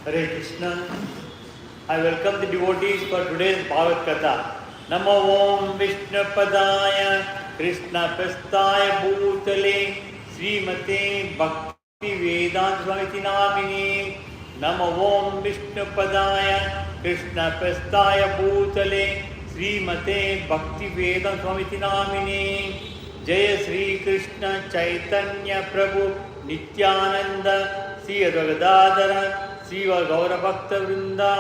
Hare Krishna. I welcome the devotees for today's Bhagavath Katha. Namo Om Vishnu Padaya Krishna Prasthaya Bhutale Srimate Bhakti Vedanta Swamiti Namini. Namo Om Vishnu Padaya Krishna Prasthaya Bhutale Srimate Bhakti Vedanta Swamiti Namini. Jaya Sri Krishna Chaitanya Prabhu Nityananda Sri Advagadadara Sri Gaura Bhakta Vrinda.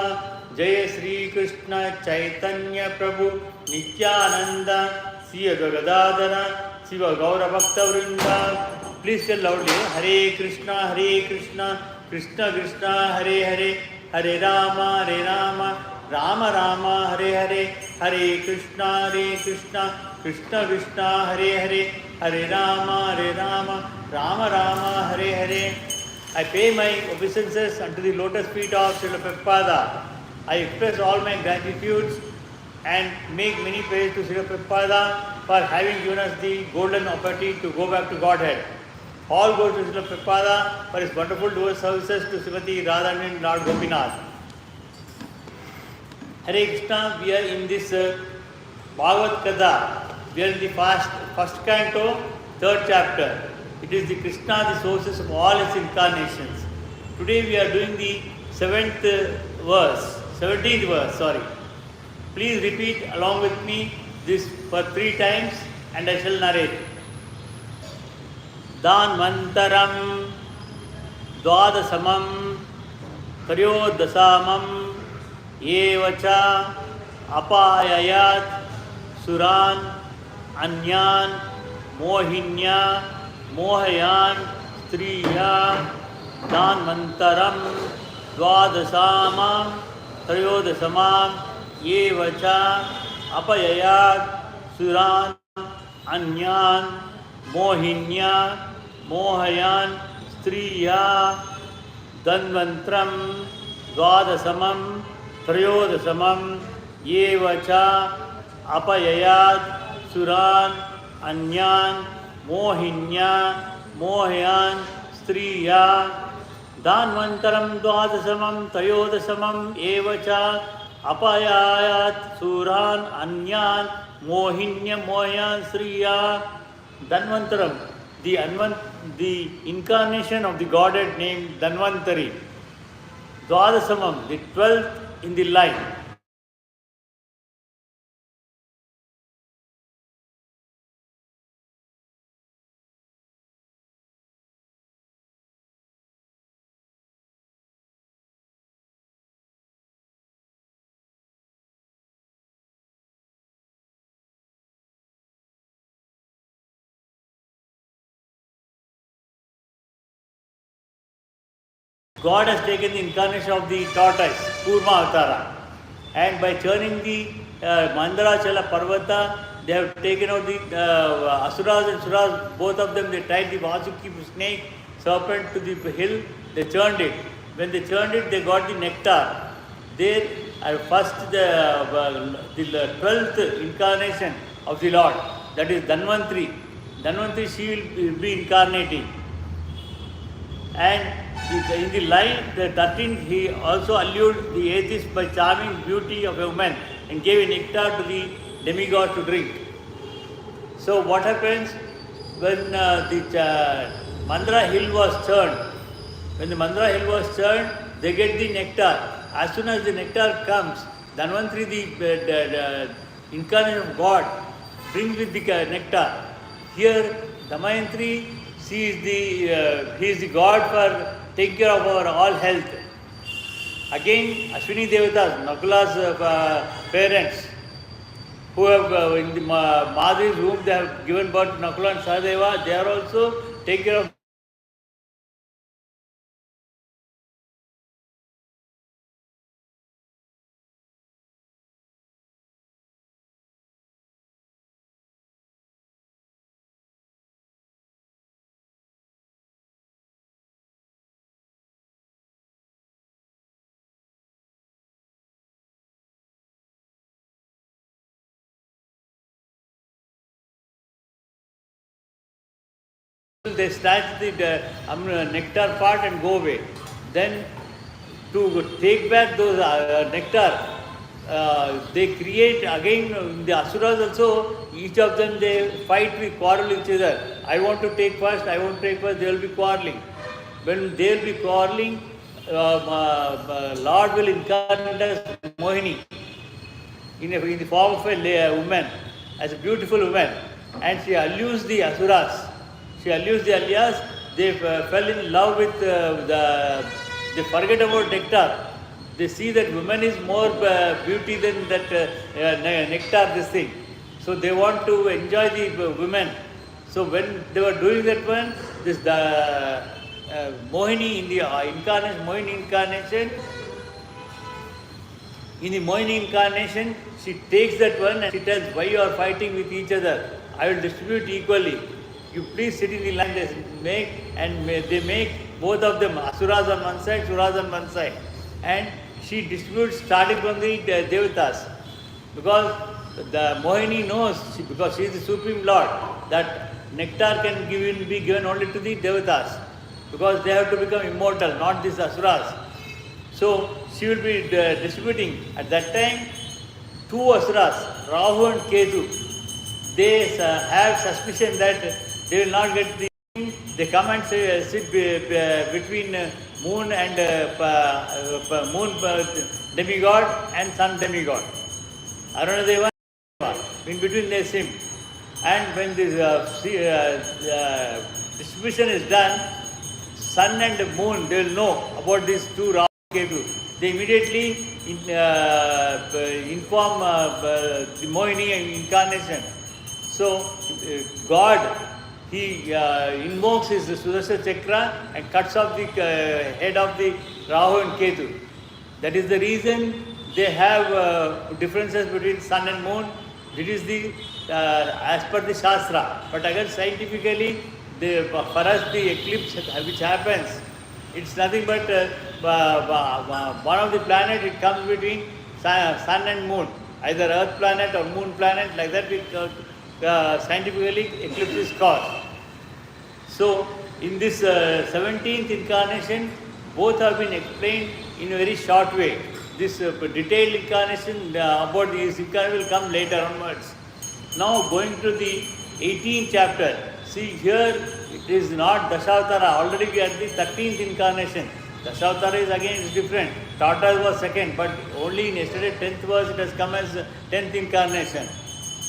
Jaya Sri Krishna Chaitanya Prabhu Nityananda Sri Advagadadara Sri Gaura Bhakta Vrinda. Please tell loudly, Hare Krishna, Krishna Krishna, Hare Hare, Hare Rama, Rama Rama, Hare Hare, Hare Krishna, Krishna Krishna, Hare Hare, Hare Rama, Rama Hare Hare. I pay my obeisances unto the lotus feet of Srila Prabhupada. I express all my gratitudes and make many prayers to Srila Prabhupada for having given us the golden opportunity to go back to Godhead. All go to Srila Prabhupada for his wonderful devotional services to Srimati Radha and Lord Gopinath. Hare Krishna, we are in this Bhagavath Katha. We are in the first canto, third chapter. It is the Krishna, the sources of all its incarnations. Today we are doing the 17th verse. Please repeat along with me this for 3 times and I shall narrate. Danvantaram Dwadasamam Karyodasamam Evacha Apayayat Suran Anyan Mohinya Mohayan Striya Danvantaram Dwadasamam Trayodasamam Yevacha Apayayat Suran Anyan Mohinya Mohayan Striya Danvantram Dwadasamam Trayodasamam Yevacha Apayayat Suran Anyan Mohinya Mohayan Striya Danvantaram Dwadasamam Trayodasamam Evacha Apayayat Suran Anyan Mohinya Mohayan Striya. Danvantaram, the incarnation of the Godhead named Danvantari. Dwadasamam, the 12th in the line. God has taken the incarnation of the tortoise, Kurma Avatara, and by churning the Mandarachala Parvata, they have taken out the Asuras and Suras, both of them, they tied the Vasuki snake, serpent to the hill, they churned it. When they churned it, they got the nectar. There, first the 12th incarnation of the Lord, that is Dhanvantri. Dhanvantri, she will be incarnating. And in the line, the 13th, he also allured the atheist by charming beauty of a woman and gave a nectar to the demigod to drink. So what happens when the Mandara hill was churned? When the Mandara hill was churned, they get the nectar. As soon as the nectar comes, Dhanvantri, the incarnation of God, brings with the nectar. Here, Damayanti, he is the God for taking care of our all health. Again, Ashwini Devatas, Nakula's parents, who have in the Madhuri's womb, they have given birth to Nakula and Sahadeva, they are also taking care of. They snatch the nectar part and go away. Then to take back those nectar. They create again the asuras also. Each of them they fight, we quarrel each other. I want to take first. I want to take first. They will be quarreling. When they will be quarreling, Lord will incarnate as Mohini in the form of a woman, as a beautiful woman, and she allures the asuras. She allures the alias. They fell in love with they forget about nectar. They see that woman is more beauty than that nectar, this thing. So they want to enjoy the women. So when they were doing that one, this Mohini in the incarnation, Mohini incarnation, in the Mohini incarnation, she takes that one and she tells, why you are fighting with each other? I will distribute equally. You please sit in the line. They make both of them, asuras on one side, suras on one side. And she distributes starting from the devatas. Because the Mohini knows, because she is the Supreme Lord, that nectar can be given only to the devatas. Because they have to become immortal, not these asuras. So she will be distributing. At that time, two asuras, Rahu and Ketu, they have suspicion that they will not get the thing. They come and sit between moon and moon demigod and sun demigod. Arunadeva, in between they sim. And when this distribution is done, sun and moon, they will know about these two Rahu and Ketu. They immediately inform the Mohini incarnation. So God, he invokes his Sudarshan Chakra and cuts off the head of the Rahu and Ketu. That is the reason they have differences between sun and moon. It is the as per the Shastra. But again, scientifically, for us the eclipse which happens, it's nothing but one of the planet. It comes between sun and moon, either Earth planet or moon planet. Like that, scientifically eclipse is caused. So in this 17th incarnation, both have been explained in a very short way. This detailed incarnation about this incarnation will come later onwards. Now going to the 18th chapter. See here, it is not Dashavatara. Already we are at the 13th incarnation. Dashavatara is again different. Tortoise was second, but only in yesterday 10th verse it has come as 10th incarnation.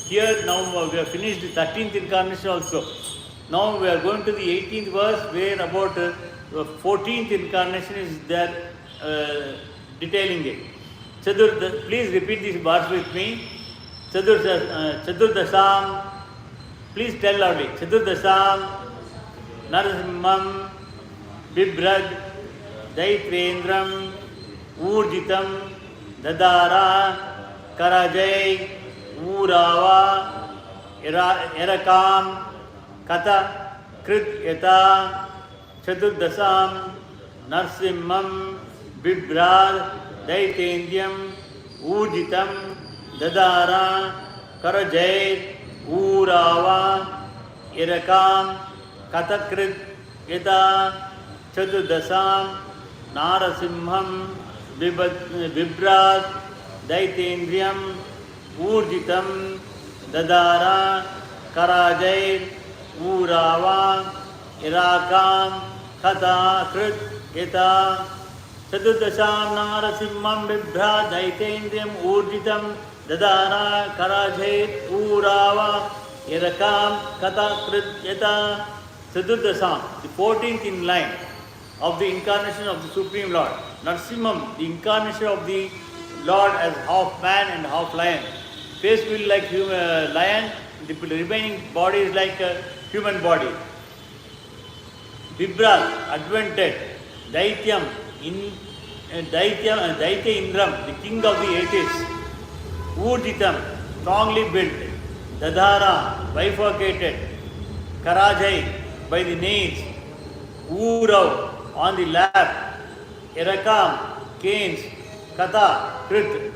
Here now we have finished the 13th incarnation also. Now we are going to the 18th verse where about 14th incarnation is there detailing it. Please repeat this verse with me. Chadurdasam, please tell loudly. Chadurdasam Narasimham Bibrad Daitrendram Urjitam Dadara Karajay Urava Erakam Katha Krit Yata Chadurdasam Narsimham Bibrad Daitendryam Urjitam Dadara Karajay Urava Irakam Katakrit Yata Chadurdasam Narasimham Bibrad Daitendryam Urjitam Dadara Karajay Urava Irakam Katakrit Yata Chadurdasam Narasimham Bibrad Daitendryam Urjitam Dadara Karajay Urava Irakam Katakrit Yata. Chadurdasam, the 14th in line of the incarnation of the Supreme Lord. Narsimham, the incarnation of the Lord as half man and half lion. Face will like human lion, the remaining body is like a human body. Bibrad, advented. Daityam, Daitya Indram, the king of the Atheists. Urjitam, strongly built. Dadhara, bifurcated. Karajai, by the nails. Urav, on the lap. Erakam, canes. Katha, Krit,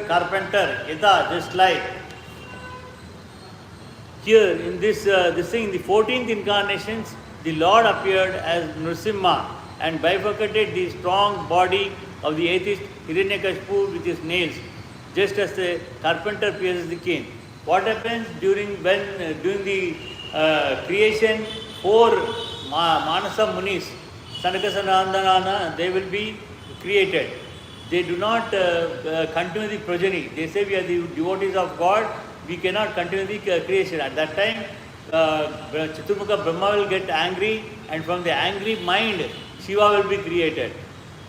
carpenter. Yata, just like. Here in this thing, the 14th incarnations, the Lord appeared as Nrsimha. and bifurcated the strong body of the atheist Hiranyakashipu with his nails, just as the carpenter pierces the cane. What happens during the creation? Four Manasa Munis, Sanaka Sanandana, they will be created. They do not continue the progeny. They say we are the devotees of God, we cannot continue the creation. At that time, Chaturmukha Brahma will get angry, and from the angry mind, Shiva will be created.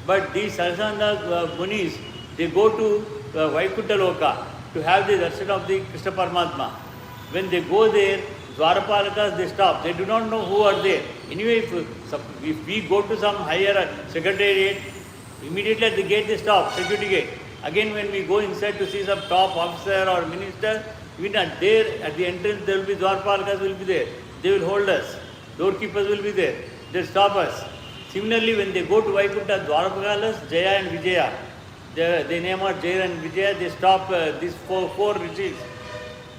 But these Sarasana Munis, they go to Vaikuntha Loka to have the darshan of the Krishna Paramatma. When they go there, Dwarapalakas, they stop. They do not know who are there. Anyway, if we go to some higher secretariat, immediately at the gate they stop, security gate. Again, when we go inside to see some top officer or minister, even at there, at the entrance, there will be Dwarapalakas will be there. They will hold us. Doorkeepers will be there. They stop us. Similarly, when they go to Vaikuntha, Dwarapalakas, Jaya and Vijaya, they name out Jaya and Vijaya, they stop these four rishis.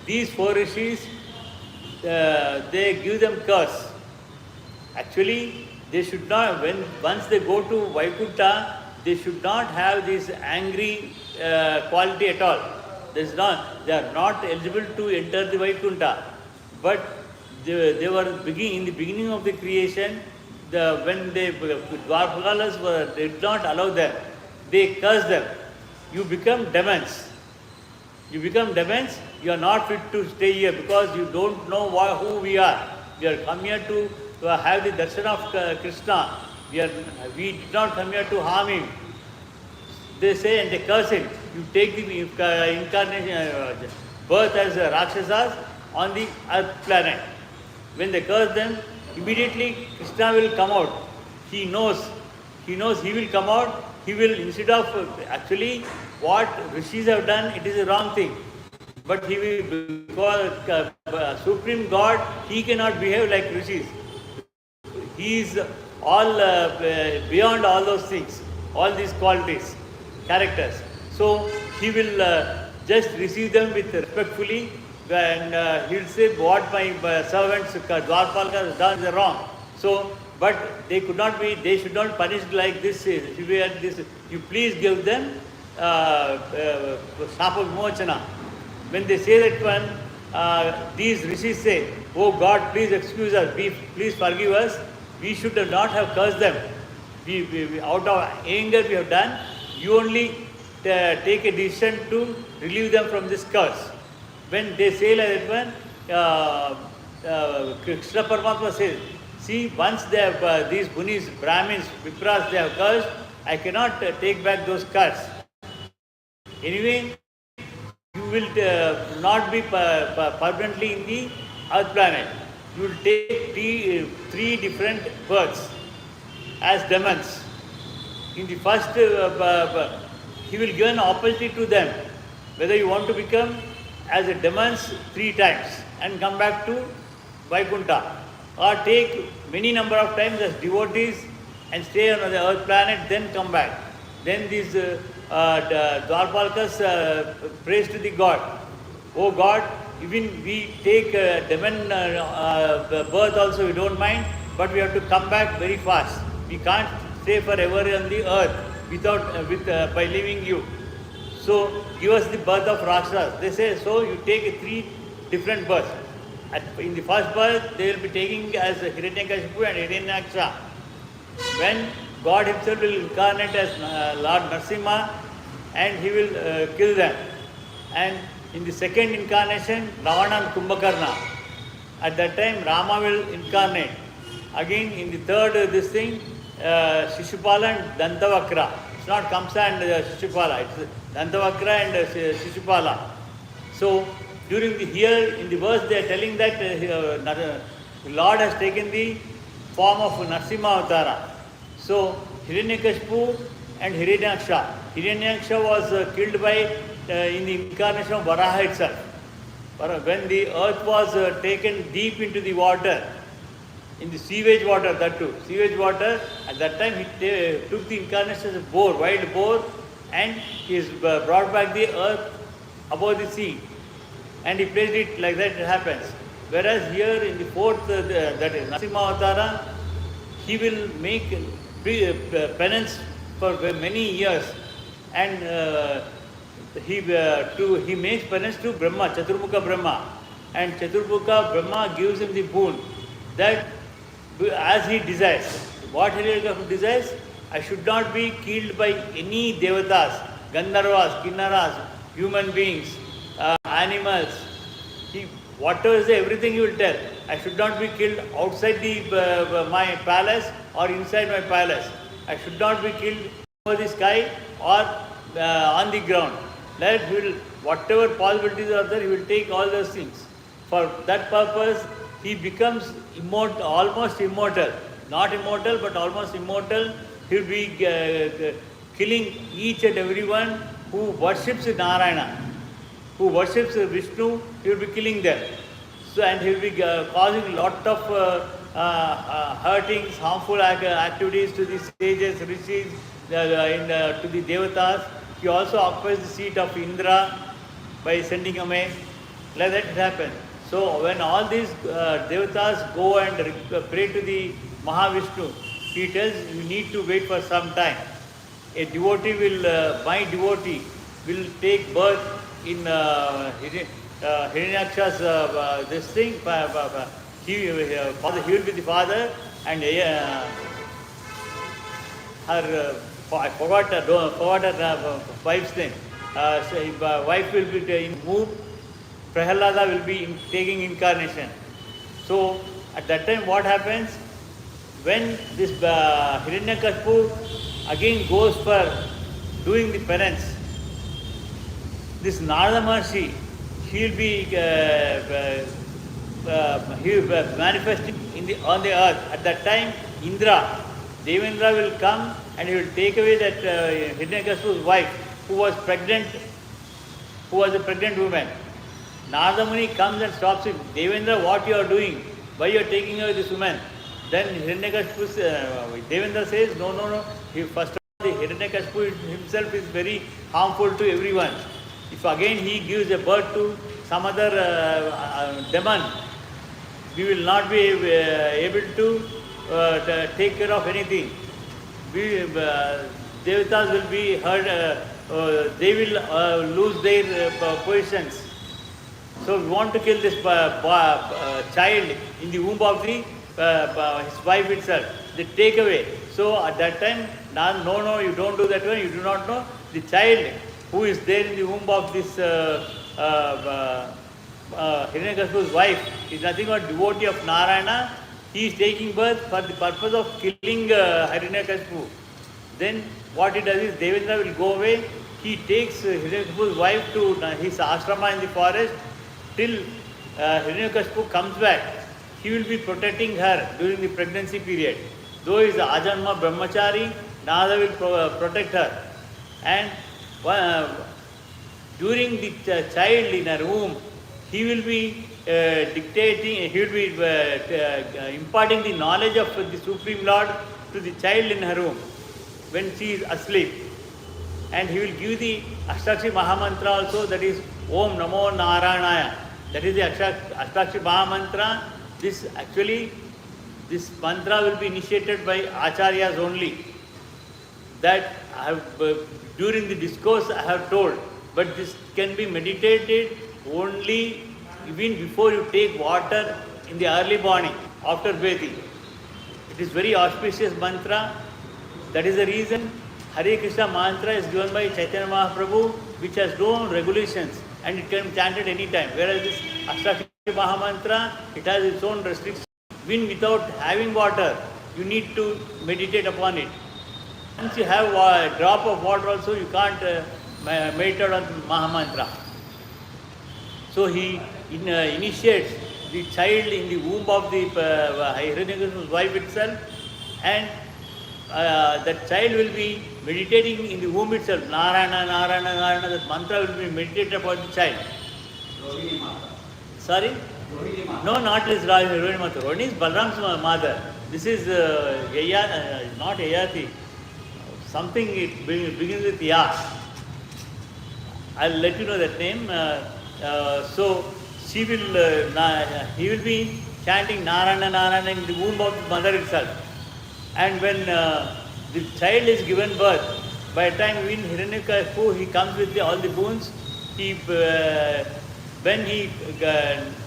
These four rishis, they give them curse. Actually, they should not, once they go to Vaikuntha, they should not have this angry quality at all. They are not eligible to enter the Vaikuntha. But they were in the beginning of the creation, when the Dwarapakalas did not allow them, they cursed them. You become demons. You become demons, you are not fit to stay here because you don't know who we are. We are come here to have the darshan of Krishna. We did not come here to harm him. They say and they curse him. You take the incarnation, birth as Rakshasas on the earth planet. When they curse them, immediately Krishna will come out. He knows he will come out. He will, instead of actually what rishis have done, it is a wrong thing. But he will, because Supreme God, he cannot behave like rishis. He is all beyond all those things, all these qualities, characters. So he will just receive them with respectfully, and he will say what my servants Dwarpalaka has done is wrong. So, but they could not be, they should not punish like this. You please give them Sapa Vimochana. When they say that one, these rishis say, oh God, please excuse us, please forgive us. We should not have cursed them. We out of anger we have done. You only take a decision to relieve them from this curse. When they say like that one, Krishna Paramatma says, see, once they have these Munis, Brahmins, Vipras, they have cursed, I cannot take back those curse. Anyway, you will not be permanently in the earth planet. You will take three different births as demons. In the first, he will give an opportunity to them, whether you want to become as a demons 3 times and come back to Vaikuntha, or take many number of times as devotees and stay on the earth planet, then come back. Then these Dwarpalakas praise to the God. Oh God, even we take demon birth also, we don't mind, but we have to come back very fast. We can't stay forever on the earth by leaving you. So give us the birth of Rakshas. They say, so you take 3 different births. In the first birth, they will be taking as Hiranyakashipu and Hiranyaksha. When God himself will incarnate as Lord Narasimha, and he will kill them. And in the second incarnation, Ravana and Kumbhakarna. At that time, Rama will incarnate. Again, in the third Shishupala and Dantavakra. It's not Kamsa and Shishupala, it's Dantavakra and Shishupala. So, during here in the verse they are telling that the Lord has taken the form of Narasimha Avtara. So, Hiranyakashipu and Hiranyaksha. Hiranyaksha was killed by in the incarnation of Varaha itself. When the earth was taken deep into the water, in the sewage water, that too. Sewage water, at that time he took the incarnation as a boar, wild boar, and he brought back the earth above the sea. And he placed it like that, it happens. Whereas here in the fourth, that is Narasimha Avtara, he will make penance for many years, and he makes penance to Brahma, Chaturmukha Brahma, and Chaturmukha Brahma gives him the boon that as he desires. What Hiranyakashipu desires? I should not be killed by any devatas, Gandharvas, Kinnaras, human beings, animals. Whatever is there, everything he will tell. I should not be killed outside my palace or inside my palace. I should not be killed over the sky or on the ground. That he will, whatever possibilities are there, he will take all those things. For that purpose, he becomes immortal, almost immortal. Not immortal, but almost immortal. He will be killing each and everyone who worships Narayana, who worships Vishnu. He will be killing them. So, and he will be causing a lot of hurtings, harmful activities to the sages, rishis, to the devatas. He also occupies the seat of Indra by sending away. Let that happen. So when all these devatas go and pray to the Mahavishnu, he tells you need to wait for some time. A devotee will, my devotee will take birth in Hiranyaksha's this thing. He will be the father, and her I forgot her wife's name. So wife will be moved. Prahalada will be taking incarnation. So at that time, what happens? When this Hiranyakashipu again goes for doing the penance, this Narada Maharshi, he will be manifesting on the earth. At that time, Indra, Devendra will come and he will take away that Hiranyakashipu's wife who was pregnant, who was a pregnant woman. Narada Muni comes and stops him. Devendra, what you are doing? Why you are taking away this woman? Then Hiranyakashipu, Devendra says, no. First of all, the Hiranyakashipu himself is very harmful to everyone. If again he gives a birth to some other demon, we will not be able to take care of anything. Devatas will be hurt, they will lose their positions. So we want to kill this child in the womb of his wife itself. They take away. So at that time, no, you don't do that one, you do not know. The child who is there in the womb of this Hiranyakashipu's wife is nothing but devotee of Narayana. He is taking birth for the purpose of killing Hiranyakashipu. Then what he does is Devendra will go away. He takes Hiranyakashipu's wife to his ashrama in the forest till Hiranyakashipu comes back. He will be protecting her during the pregnancy period. Though he is Ajanma Brahmachari, Narada will protect her. And during the child in her womb, he will be dictating, he will be imparting the knowledge of the Supreme Lord to the child in her womb when she is asleep. And he will give the Ashtakshi Mahamantra also, that is Om Namo Narayanaya. That is the Ashtakshi Mahamantra. This mantra will be initiated by Acharyas only. That I have, during the discourse I have told, but this can be meditated only even before you take water in the early morning after bathing. It is very auspicious mantra. That is the reason Hare Krishna mantra is given by Chaitanya Mahaprabhu, which has no regulations and it can be chanted any time. Whereas this Ashtakshi Mahamantra, it has its own restrictions. Even without having water, you need to meditate upon it. Once you have a drop of water also, you can't meditate on Mahamantra. So he initiates the child in the womb of the Hiranyakashipu's wife itself, and that child will be meditating in the womb itself. Narayana, Narayana, Narayana, that mantra will be meditated upon the child. Rohini Mata. Sorry? Rohini Mata. No, not this Rohini Mata. Rohini is Balram's mother. This is not Yayati. Something it begins with Ya. I'll let you know that name. So she will, he will be chanting Narayana, Narayana in the womb of the mother itself. And when the child is given birth. By the time even Hiranyakashipu, he comes with all the boons. When he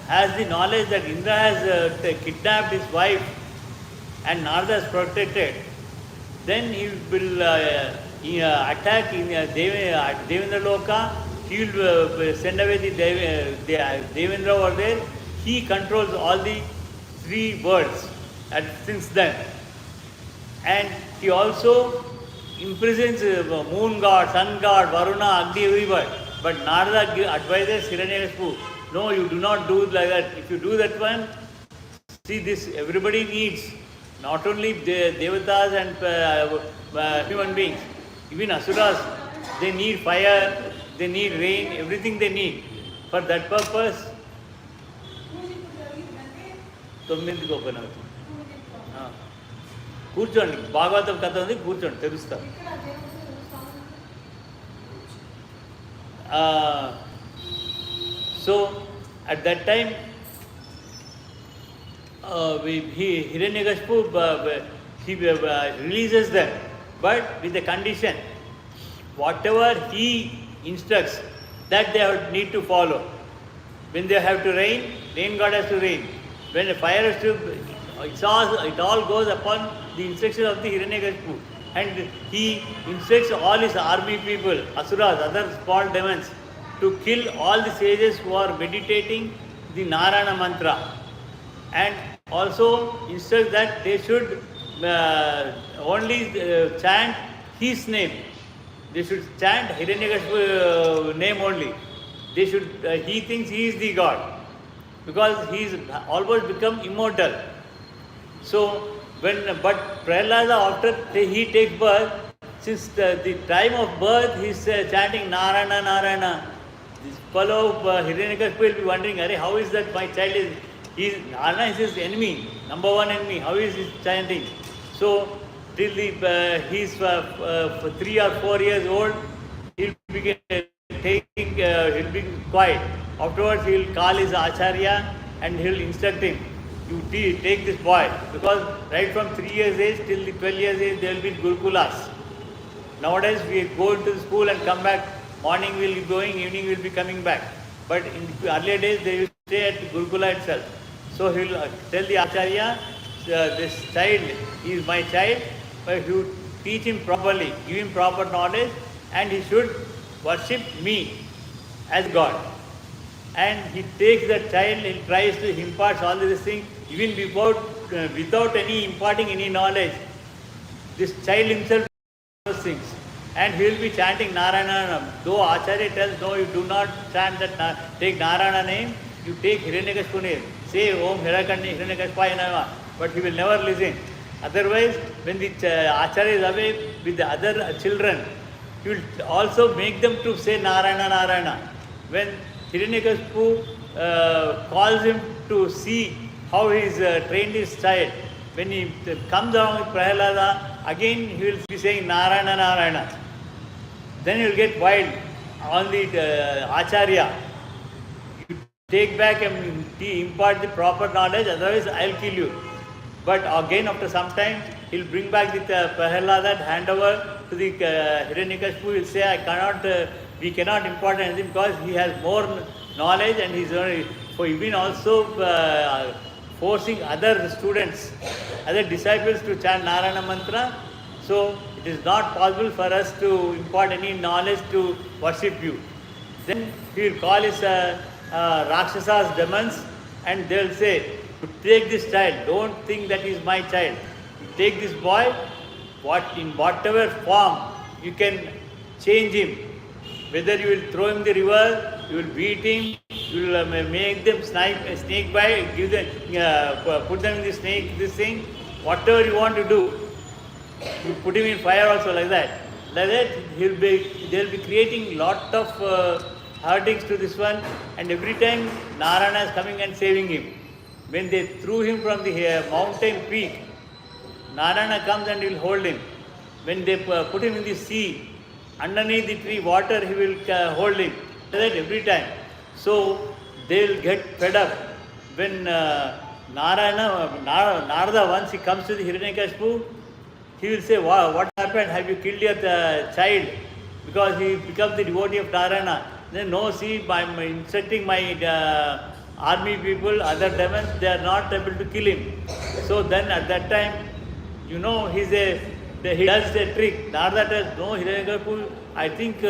has the knowledge that Indra has kidnapped his wife and Narada is protected, then he will attack in Devendra Loka. He will send away the Devendra over there. He controls all the three worlds since then. And he also imprisons moon god, sun god, Varuna, Agni, everybody. But Narada advises Hiranyakashipu, no, you do not do like that. If you do that one, see this, everybody needs, not only devatas and human beings, even asuras, they need fire, they need rain, everything they need. For that purpose, తొమ్మిదికి open అవుతుంది. కూర్చోండి, భాగవతం కథ ఉంది, కూర్చోండి తెలుస్తాం. So at that time, Hiranyakashipu he releases them, but with the condition, whatever he instructs, that they need to follow. When they have to rain god has to rain. When the fire has to, it all goes upon the instruction of the Hiranyakashipu. And he instructs all his army people, asuras, other small demons, to kill all the sages who are meditating the Narayana mantra. And also instructs that they should only chant his name. They should chant Hiranyakashipu's name only. They should. He thinks he is the god because he is almost become immortal. So but Prahlada, after he takes birth, since the time of birth he is chanting Narayana, Narayana. This fellow Hiranyakashipu will be wondering, how is that my child is? Narayana is his enemy, number one enemy. How is he chanting? So till he is 3 or 4 years old, he'll be he'll be quiet. Afterwards, he will call his acharya and he will instruct him. You take this boy, because right from 3 years age till the 12 years age, there will be Gurukulas. Nowadays, we go into the school and come back. Morning we will be going, evening we will be coming back. But in the earlier days, they will stay at Gurukula itself. So he will tell the acharya, this child is my child, but you teach him properly, give him proper knowledge, and he should worship me as God. And he takes that child, he tries to impart all these things, even without any imparting any knowledge. This child himself does those things. And he will be chanting Narayana. Though Acharya tells, no, you do not chant that, take Narayana name, you take Hiranyakashipu name. Say Om Hiranyakashipaya Namaha. But he will never listen. Otherwise, when the Acharya is away with the other children, he will also make them to say Narayana, Narayana. When Hiranyakashipu calls him to see how he is trained his child, when he comes along with Prahlada, again he will be saying Narayana, Narayana. Then he will get wild on the Acharya. You take back and impart the proper knowledge, otherwise I will kill you. But again, after some time, he will bring back the Prahlada, hand over to the Hiranyakashipu. He will say, we cannot impart anything because he has more knowledge, and he is even also forcing other students, other disciples to chant Narayana mantra. So it is not possible for us to impart any knowledge to worship you. Then he will call his Rakshasas, demons, and they will say, take this child, don't think that he is my child. Take this boy, in whatever form you can change him. Whether you will throw him in the river, you will beat him, you will make them snake bite, give them, put them in the snake, this thing, whatever you want to do. You put him in fire also, like that. Like that, they will be creating lot of hurtings to this one, and every time Narayana is coming and saving him. When they threw him from the mountain peak, Narayana comes and will hold him. When they put him in the sea, underneath the tree, water, he will hold him. Like that every time. So they will get fed up. When Narada, once he comes to the Hiranyakashipu, he will say, wow, what happened? Have you killed your child? Because he becomes the devotee of Narayana. Then no, see, I'm instructing my army people, other demons, they are not able to kill him. So then at that time, he does a trick. Narada tells, no, Hiranyakashipu, I think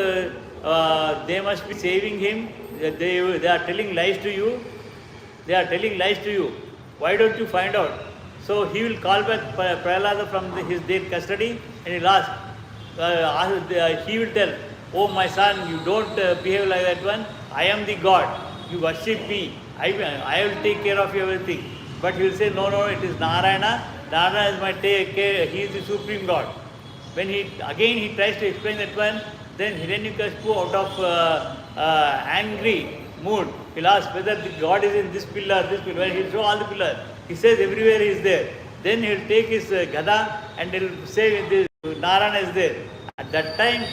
they must be saving him. They are telling lies to you. They are telling lies to you. Why don't you find out? So he will call back Prahlada from his their custody and he'll ask. He will tell, oh my son, you don't behave like that one. I am the God. You worship me. I will take care of everything. But he will say, no, it is Narayana. Narayana is my take care. He is the supreme God. When he tries to explain that one, then Hiranyakashipu out of angry mood, he'll ask whether the God is in this pillar. When he'll show all the pillars, he says everywhere he is there. Then he'll take his gada and he'll say this Narayana is there. At that time,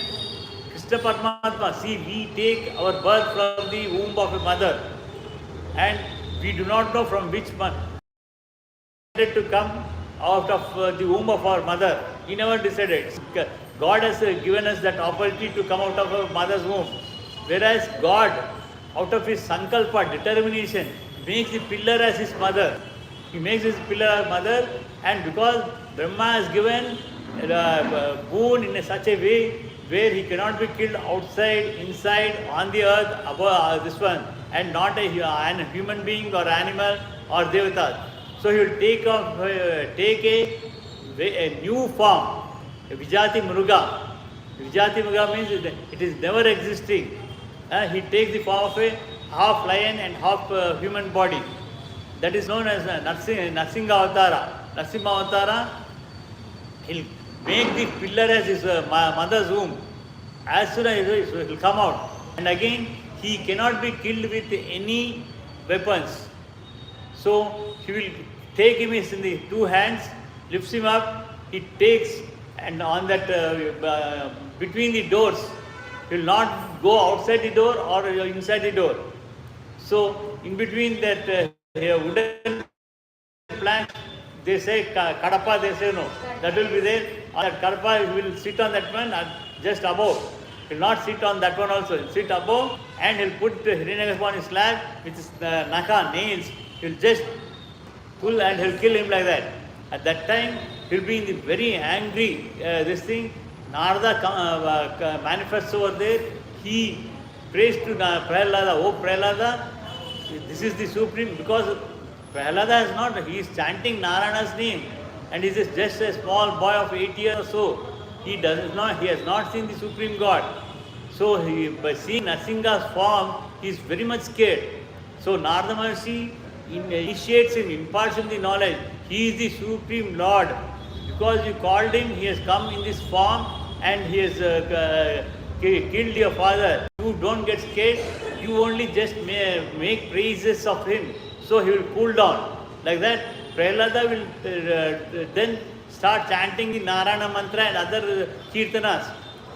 Krishna Paramatma, see, we take our birth from the womb of a mother and we do not know from which month to come out of the womb of our mother. He never decided. God has given us that opportunity to come out of our mother's womb. Whereas God, out of his sankalpa, determination, makes the pillar as his mother. He makes his pillar as mother, and because Brahma has given a boon in such a way where he cannot be killed outside, inside, on the earth, above this one, and not a human being or animal or devata. So he will take a new form, a Vijati Muruga. Vijati Muruga means it is never existing. He takes the form of a half lion and half human body. That is known as Narsinga Avatara. Narsimha Avatara, he'll make the pillar as his mother's womb. As soon as he will come out. And again, he cannot be killed with any weapons. So he will take him in the two hands, lifts him up, he takes, and on that between the doors, he will not go outside the door or inside the door. So in between that wooden plank, they say kadapa, they say no, that will be there. On that kadapa, he will sit on that one just above. He will not sit on that one also. He will sit above and he will put Hiranyakashipu on his slab with his naka, nails. He will just pull and he will kill him like that. At that time, he will be in the very angry this thing. Narada manifests over there. He prays to Prahlada, oh Prahlada, this is the supreme, because Prahlada has not, he is chanting Narayana's name and he is just a small boy of 8 years or so. He has not seen the supreme God. So by seeing Narsinga's form, he is very much scared. So Narada Maharshi initiates him, imparts him the knowledge. He is the supreme Lord. Because you called him, he has come in this form and he has killed your father. You don't get scared, you only just make praises of him. So he will cool down. Like that, Prahlada will then start chanting the Narayana mantra and other kirtanas.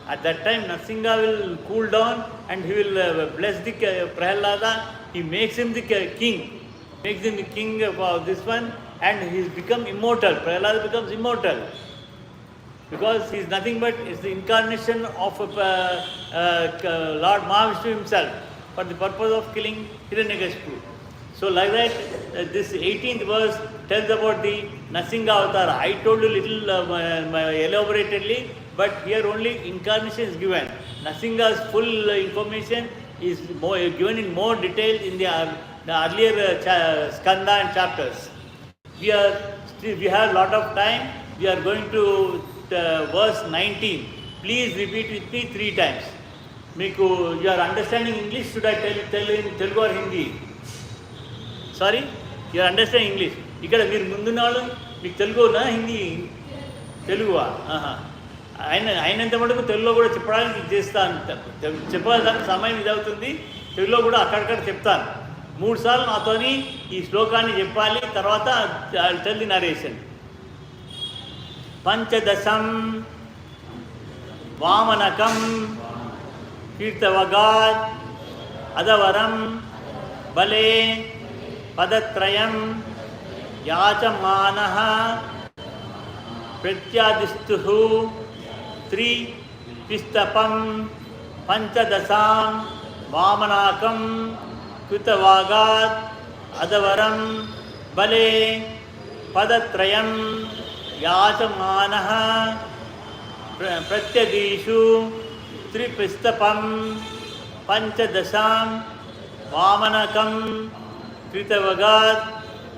At that time, Narsinga will cool down and he will bless the Prahlada. He makes him the king. Makes him the king of this one, and he has become immortal. Prahlada becomes immortal. Because he is nothing but the incarnation of Lord Mahavishnu himself for the purpose of killing Hiranyakashipu. So like that, this 18th verse tells about the Narsinga Avatara. I told you little elaboratedly, but here only incarnation is given. Narsinga's full information is given in more detail in the earlier skanda and chapters. We have a lot of time. We are going to verse 19. Please repeat with me 3 times. You are understanding English? Should I tell in Telugu or Hindi? Sorry? You are understanding English. ఇక్కడ మీరు ముందున్న వాళ్ళు మీకు తెలుగునా హిందీ తెలుగువా అయినంత మటుకు తెలుగులో కూడా చెప్పడానికి చేస్తాను. చెప్పడానికి సమయం ఇది అవుతుంది. తెలుగులో కూడా అక్కడక్కడ చెప్తాను. 3 సార్లు నాతోని ఈ శ్లోకాన్ని చెప్పాలి. తర్వాత టెల్ ది నరేషన్. పంచదశం వామనకం కీర్తవగాత్ అదవరం బలే పదత్రయం యాచమానః Pratyadistuhu Tri Pistapam Panchadasam Vamanakam Kutavagat Adavaram Bale Padatrayam Yachamanaha Pratyadishu Tripistapam Panchadasam Vamanakam Kritavagat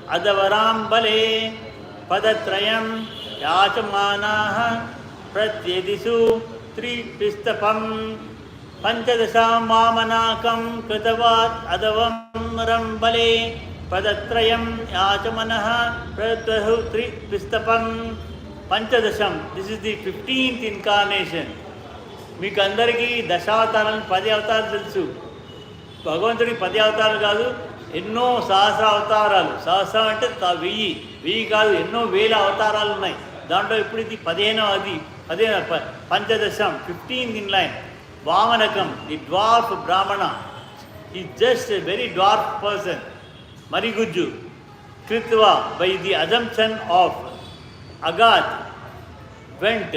Adavaram Bale Padatrayam Yachamanaha Pratyadishu Tripistapam Panchadasam Vamanakam Kritavat Adavaram Bale Padatrayam Yachamanaha Pratyadishu Tripistapam Panchadasham. This is the 15th incarnation. మీకు అందరికీ దశావతారాలు 10 అవతారాలు తెలుసు. భగవంతుడికి 10 అవతారాలు కాదు, ఎన్నో సహస్ర అవతారాలు. సహస్రం అంటే 1000 కాదు, ఎన్నో వేల అవతారాలు ఉన్నాయి. దాంట్లో ఇప్పుడు ఇది 15వ, అది పంచదశం, 15th in line. వామనకం, ది డ్వార్ఫ్ బ్రాహ్మణ, ఈ just a very dwarf person. Marigujju, Kritva, by the assumption of Agat, went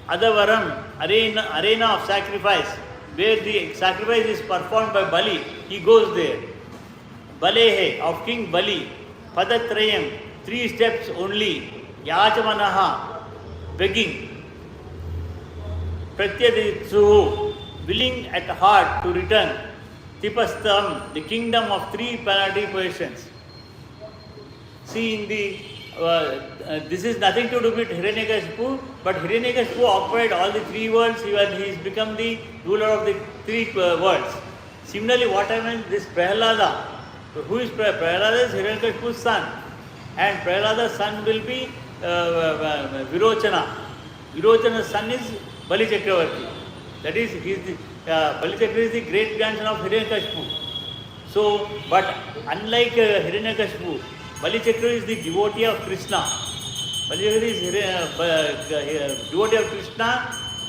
Adavaram, arena of sacrifice, where the sacrifice is performed by Bali. He goes there. Balehe, of King Bali. Padatrayam, 3 steps only. Yachamanaha, begging. Pratyaditsuhu, willing at heart to return. Tipastam, the kingdom of 3 planetary positions. See, in the this is nothing to do with Hiranyakashipu, but Hiranyakashipu occupied all the 3 worlds. He is become the ruler of the 3 worlds. Similarly, what happened? This Prahlada, who is Prahlada? Is Hiranyakashipu's son, and Prahlada's son will be Virochana. Virochana's son is Bali Chakravarti. That is, Bali Chakravarti is the great grandson of Hiranyakashipu. So, but unlike Hiranyakashipu, Bali Chakravarti is the devotee of Krishna. Bali Chakravarti is devotee of Krishna,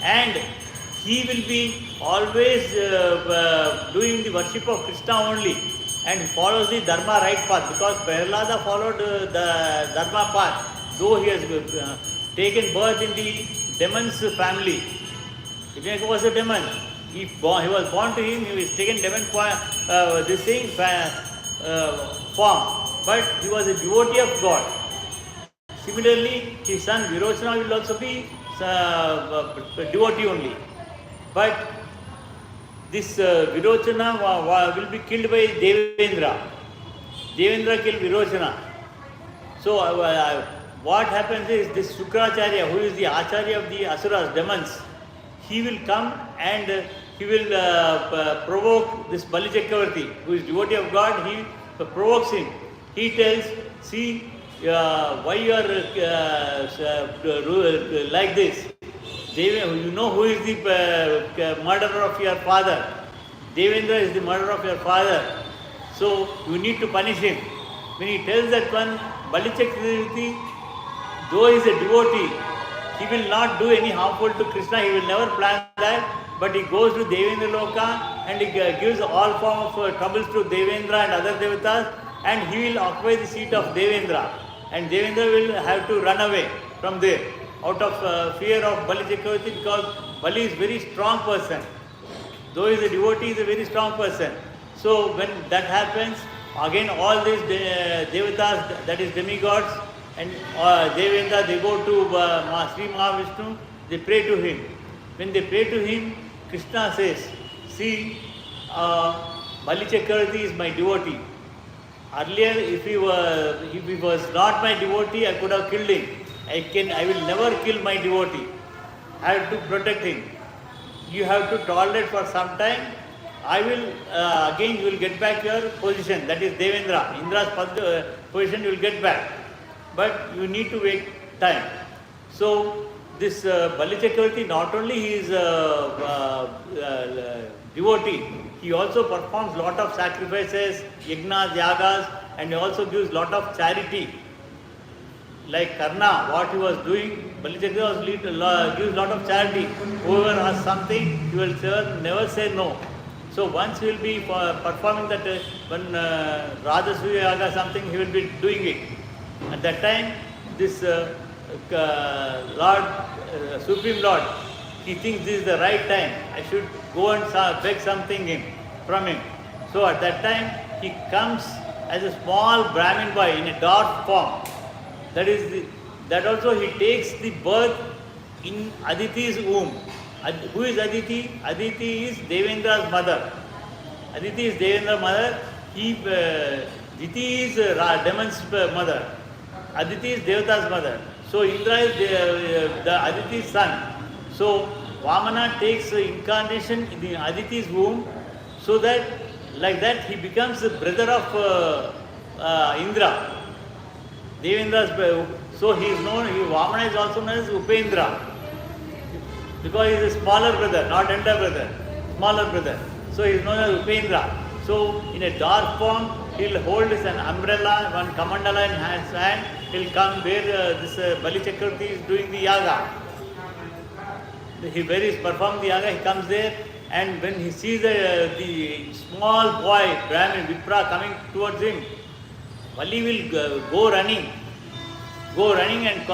and he will be always doing the worship of Krishna only, and follows the Dharma right path, because Prahlada followed the Dharma path, though he has taken birth in the demon's family. Hiranyakashipu was a demon. He was born to him, he was taken demon form. But he was a devotee of God. Similarly, his son Virochana will also be devotee only. But this Virochana will be killed by Devendra. Devendra killed Virochana. So what happens is, this Shukracharya, who is the Acharya of the Asuras, demons, he will come and he will provoke this Bali Chakravarti, who is devotee of God. He provokes him. He tells, see, why you are like this? You know who is the murderer of your father? Devendra is the murderer of your father. So you need to punish him. When he tells that one, Bali Chakravarti, though he is a devotee, he will not do any harmful to Krishna. He will never plan that. But he goes to Devendra Loka and he gives all form of troubles to Devendra and other devatas, and he will occupy the seat of Devendra, and Devendra will have to run away from there out of fear of Bali Chakravarti, because Bali is a very strong person. Though he is a devotee, he is a very strong person. So when that happens, again all these devatas, that is demigods, and Devendra, they go to Sri Mahavishnu, they pray to him. When they pray to him, Krishna says, see, Bali Chakravarti is my devotee. Earlier, if he was not my devotee, I could have killed him. I will never kill my devotee. I have to protect him. You have to tolerate for some time. I will, again you will get back your position. That is Devendra. Indra's position you will get back. But you need to wait time. So, this Bali Chakravarti, not only he is devotee, he also performs lot of sacrifices, yagnas, yagas, and he also gives lot of charity. Like Karna, what he was doing, Bali Chakravarti gives lot of charity. Whoever asks something, he will never say no. So once he will be performing that when Rajasuya yaga something, he will be doing it. At that time, this Lord, Supreme Lord, he thinks this is the right time. I should go and beg something from him. So at that time, he comes as a small Brahmin boy in a dwarf form. That also he takes the birth in Aditi's womb. Who is Aditi? Aditi is Devendra's mother. Aditi is Devendra's mother. Diti is Demon's mother. Aditi is Devata's mother. So Indra is the Aditi's son. So Vamana takes incarnation in the Aditi's womb, so that like that he becomes the brother of Indra. Devendra's. So he is known. Vamana is also known as Upendra, because he is a smaller brother, not elder brother, smaller brother. So he is known as Upendra. So in a dark form, he will hold an umbrella, one kamandala in his hand. He will come where this Bali Chakravarti is doing the yaga. Where he is performing the yaga, he comes there, and when he sees the small boy, Brahmin, Vipra coming towards him, Bali will go running and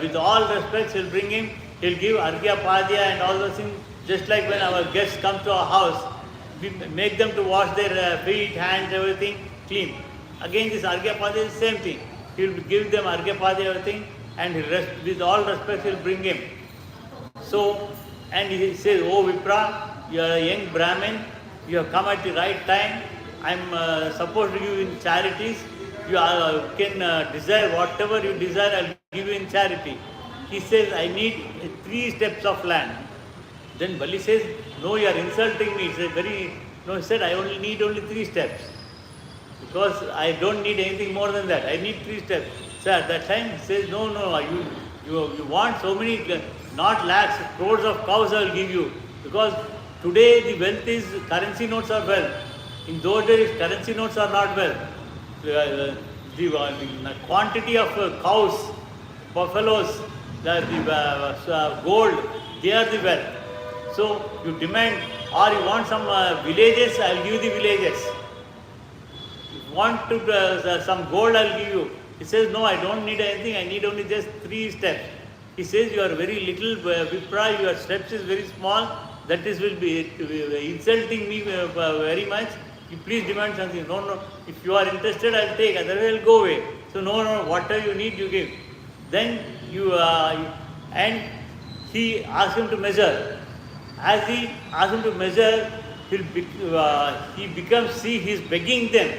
with all respects he will bring him. He will give Argya Padya and all those things, just like when our guests come to our house. We make them to wash their feet, hands, everything clean. Again, this Argya Padya is the same thing. He will give them Argya Padya, everything, and with all respect he will bring him. So, and he says, "Oh Vipra, you are a young Brahmin, you have come at the right time. I am supposed to give you in charities. You can desire whatever you desire, I will give you in charity." He says, "I need 3 steps of land." Then Bali says, "No, you are insulting me." He said, "I only need 3 steps. Because I don't need anything more than that. I need 3 steps." So at that time he says, "No, you want so many, not lakhs, crores of cows I will give you. Because today the wealth is, currency notes are wealth. In those days currency notes are not wealth. The quantity of cows, buffaloes, the gold, they are the wealth. So you demand, or you want some villages, I will give you the villages. If you want some gold, I will give you." He says, "No, I don't need anything, I need only just 3 steps. He says, "You are very little, Vipra, your steps is very small, that is will be insulting me very much. You please demand something." No, if you are interested, I will take, otherwise I will go away. So no, whatever you need, you give. Then and he asked him to measure. As he asked him to measure, he becomes, he is begging them.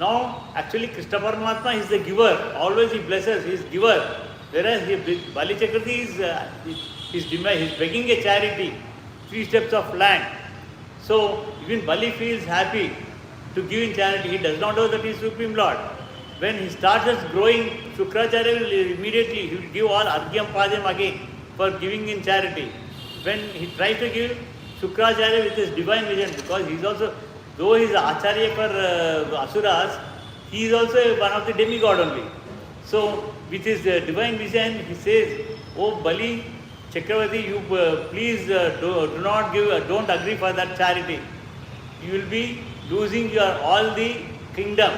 Now, actually Krishna Paramatma is the giver. Always he blesses, he is giver. Whereas Bali Chakravarti is begging a charity, 3 steps of land. So, even Bali feels happy to give in charity. He does not know that he is Supreme Lord. When he starts growing, Shukracharya will immediately, he will give all Argyam Padyam again for giving in charity. When he tries to give, Shukracharya with his divine vision, because he is also, though he is Acharya for Asuras, he is also one of the demigod only. So, with his divine vision, he says, "Oh Bali Chakravarti, you please do not give, don't agree for that charity. You will be losing all the kingdom.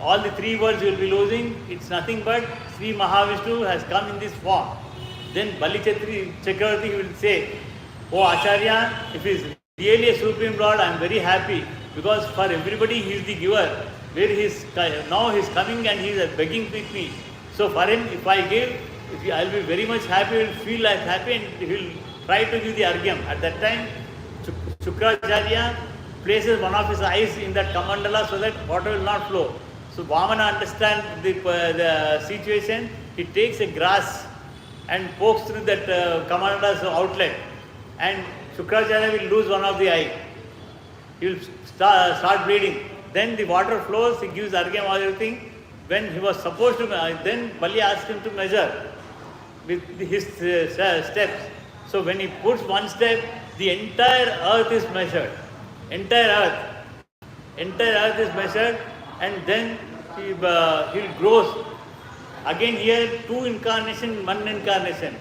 All the 3 worlds you will be losing. It's nothing but Sri Mahavishnu has come in this form." Then Bali Chakravarti will say, "Oh Acharya, if he is really a Supreme Lord, I am very happy, because for everybody he is the giver. Now he is coming and he is begging with me. So for him, if I give, I will be very much happy, he will feel like happy, and he will try to give the Argyam." At that time, Shukracharya places one of his eyes in that kamandala so that water will not flow. So Vamana understands the situation. He takes a grass and pokes through that kamandala's outlet, and Shukracharya will lose one of the eye. He will start bleeding. Then the water flows, he gives Argyam, everything. When he was supposed to, then Bali asked him to measure with his steps. So when he puts 1 step, the entire earth is measured. Entire earth is measured, and then he grows. Again here 2 incarnation, 1 incarnation.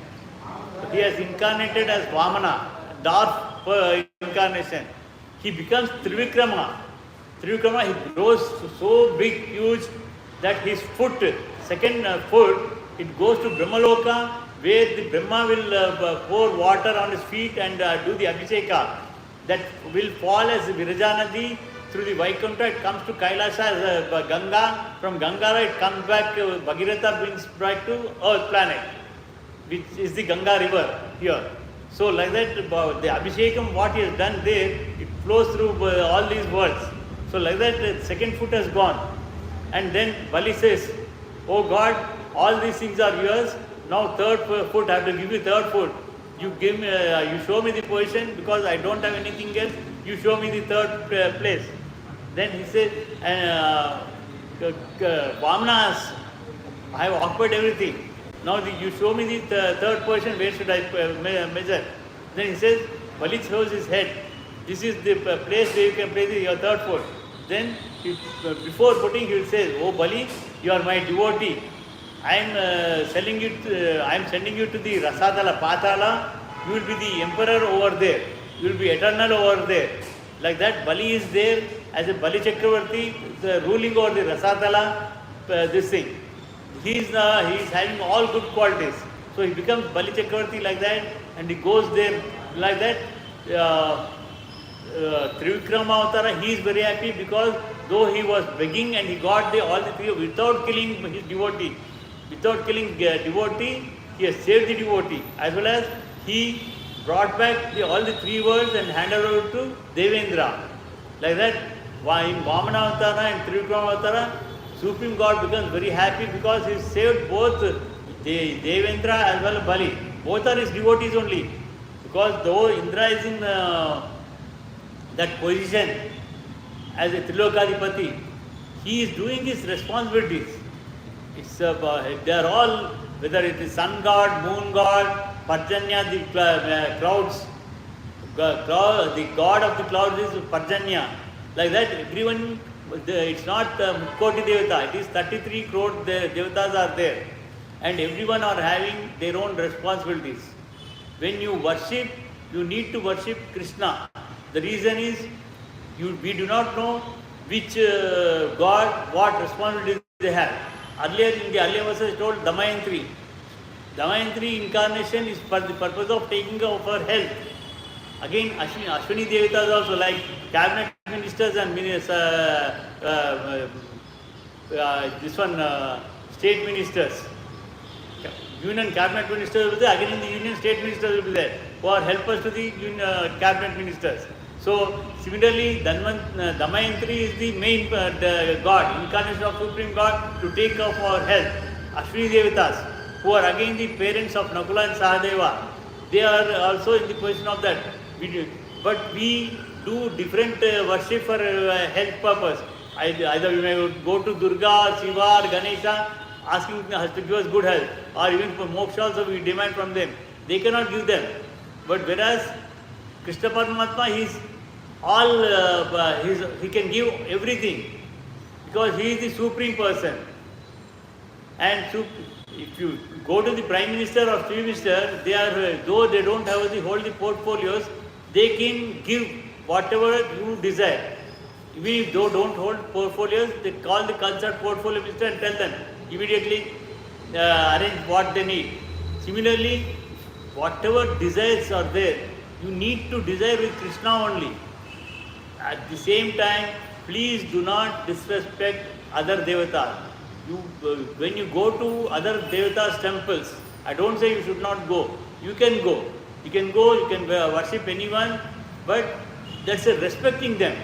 He has incarnated as Vamana, dwarf incarnation. He becomes Trivikrama. He grows so big, huge, that his foot, second foot, it goes to Brahmaloka, where the Brahma will pour water on his feet and do the Abhisheka. That will fall as Virajanadi through the Vaikuntha. It comes to Kailasa as Ganga. From Ganga it comes back, Bhagirath brings back to Earth planet, which is the Ganga river here. So like that, the Abhishekam, what he has done there, it flows through all these worlds. So like that, the second foot has gone. And then Bali says, oh God, all these things are yours. Now third foot, I have to give you third foot. You give me, you show me the position because I don't have anything else. You show me the third place. Then he said, Vamanas, I have occupied everything. Now you show me the third position, where should I measure? Then he says, Bali shows his head. This is the place where you can place your third foot. Then before putting, he will say, oh Bali, you are my devotee. I am sending you to the Rasadala, Patala. You will be the emperor over there. You will be eternal over there. Like that, Bali is there as a Bali Chakravarti, ruling over the Rasadala, this thing. He is having all good qualities. So he becomes Bali Chakravarti like that, and he goes there like that. Trivikrama Avatara, he is very happy because though he was begging and he got all the three without killing his devotee. Without killing devotee, he has saved the devotee, as well as he brought back all the three worlds and handed over to Devendra. Like that, in Vamana Avatara and Trivikrama Avatara, Supreme God becomes very happy because he saved both Devendra as well as Bali. Both are his devotees only. Because though Indra is in that position as a Trilokadipati, he is doing his responsibilities. It's they are all, whether it is sun god, moon god, Parjanya, the clouds, the god of the clouds is Parjanya. Like that, everyone, it's not Koti Devata, it is 33 crore Devatas are there. And everyone are having their own responsibilities. When you worship, you need to worship Krishna. The reason is, we do not know which god, what responsibilities they have. Earlier in the earlier verses told Damayantri. Damayantri incarnation is for the purpose of taking care of her health. Again, Ashwini Devatas also, like cabinet ministers and state ministers. Union cabinet ministers will be there, again in the union state ministers will be there, who are helpers to the cabinet ministers. So similarly, Damayantri is the main god, incarnation of Supreme God to take care of our health. Ashwini Devatas, who are again the parents of Nakula and Sahadeva, they are also in the position of that. But we do different worship for health purpose. Either we may go to Durga, Shiva or Ganesha, asking to give us good health, or even for moksha also we demand from them. They cannot give them. But whereas Krishna Paramatma, he can give everything because he is the supreme person. And if you go to the Prime Minister or Chief Minister, they are, though they don't have hold the portfolios, they can give whatever you desire. Even if they don't hold portfolios, they call the concerned portfolio minister and tell them immediately arrange what they need. Similarly, whatever desires are there, you need to desire with Krishna only. At the same time, please do not disrespect other devatas. When you go to other devatas' temples, I don't say you should not go. You can go. You can worship anyone, but that's respecting them.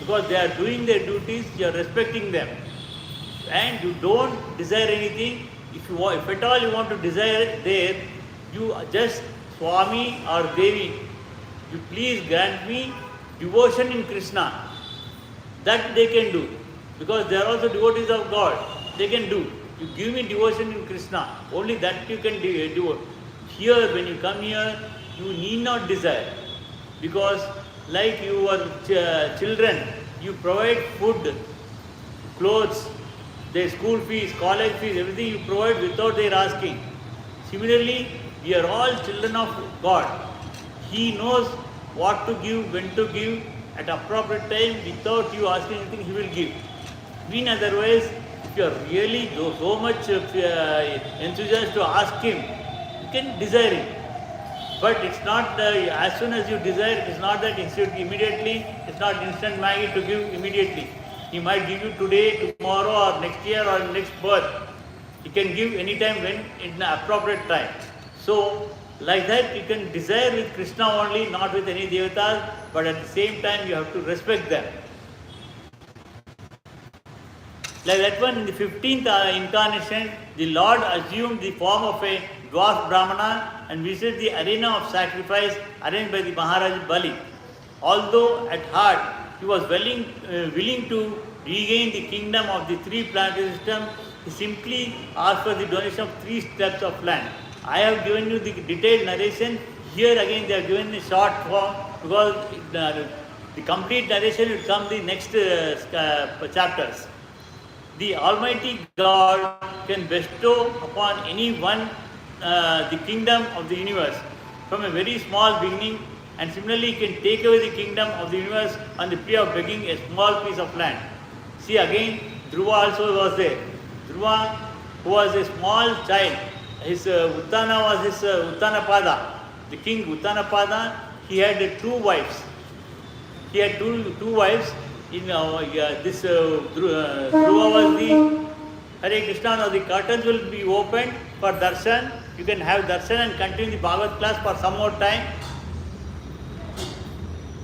Because they are doing their duties, you are respecting them. And you don't desire anything. If at all you want to desire there, you just Swami or Devi, you please grant me devotion in Krishna. That they can do. Because they are also devotees of God. They can do. You give me devotion in Krishna. Only that you can do. Here, when you come here, you need not desire. Because like your children, you provide food, clothes, their school fees, college fees, everything you provide without their asking. Similarly, we are all children of God. He knows what to give, when to give, at appropriate time, without you asking anything, He will give. When otherwise, If you are really so much enthusiastic to ask him, you can desire him. But it's not, as soon as you desire, it's not that immediately, it's not instant Maggie to give immediately. He might give you today, tomorrow, or next year, or next birth. He can give anytime when in the appropriate time. So, like that, you can desire with Krishna only, not with any devatas, but at the same time, you have to respect them. Like that one, in the 15th incarnation, the Lord assumed the form of a dwarf Brahmana and visited the arena of sacrifice arranged by the Maharaj Bali. Although at heart he was willing to regain the kingdom of the three planetary systems, he simply asked for the donation of 3 steps of land. I have given you the detailed narration. Here again they have given the short form because the complete narration will come the next chapters. The Almighty God can bestow upon any one the kingdom of the universe from a very small beginning, and similarly he can take away the kingdom of the universe on the plea of begging a small piece of land. See again, Dhruva also was there. Dhruva, who was a small child, his Uttana was his Uttanapada. The king Uttanapada, he had 2 wives. He had two wives. In this Dhruva was the Hare Krishna. Now the curtains will be opened for darshan. You can have darshan and continue the Bhagavad class for some more time.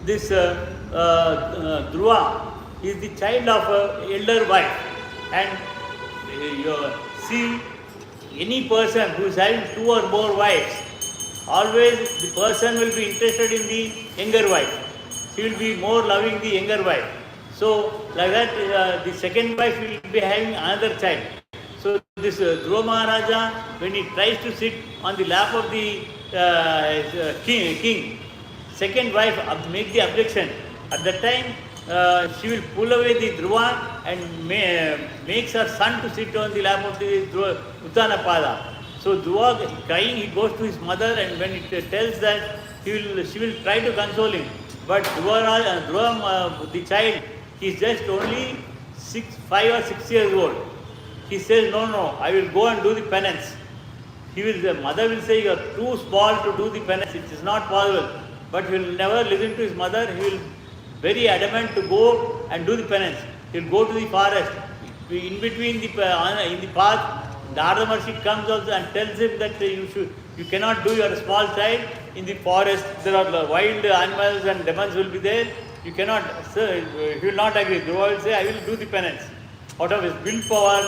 This Dhruva is the child of an elder wife, and you see any person who is having 2 or more wives, always the person will be interested in the younger wife. He will be more loving the younger wife. So, like that, the second wife will be having another child. So, this Dhruva Maharaja, when he tries to sit on the lap of the king, second wife make the objection. At that time, she will pull away the Dhruva and makes her son to sit on the lap of the Uttanapada. So, Dhruva crying, he goes to his mother, and when it tells that, she will try to console him. But Dhruva, the child, he is just only 5 or 6 years old. He says, no, I will go and do the penance. The mother will say, you are too small to do the penance. It is not possible. But he will never listen to his mother. He will very adamant to go and do the penance. He will go to the forest. In between in the path, Narada Maharshi comes also and tells him that you cannot do your small child in the forest. There are wild animals and demons will be there. You cannot, sir, he will not agree. Dhruva will say, I will do the penance. Out of his willpower,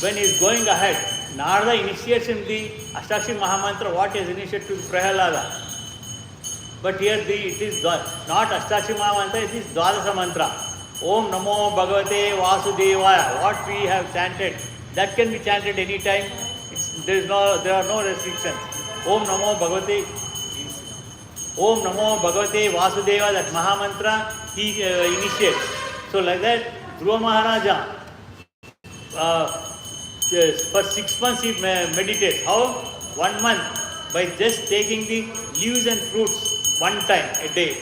when he is going ahead, Narada initiates him the Ashtakshi Mahamantra, what he has initiated to Prahalada. But here it is not Ashtakshi Mahamantra, it is Dwadasa Mantra. Om Namo Bhagavate Vasudevaya. What we have chanted, that can be chanted anytime. There are no restrictions. Om Namo Bhagavate Vasudeva, that Mahamantra he initiates. So like that, Dhruva Maharaja, for 6 months he meditates. How? 1 month, by just taking the leaves and fruits one time a day.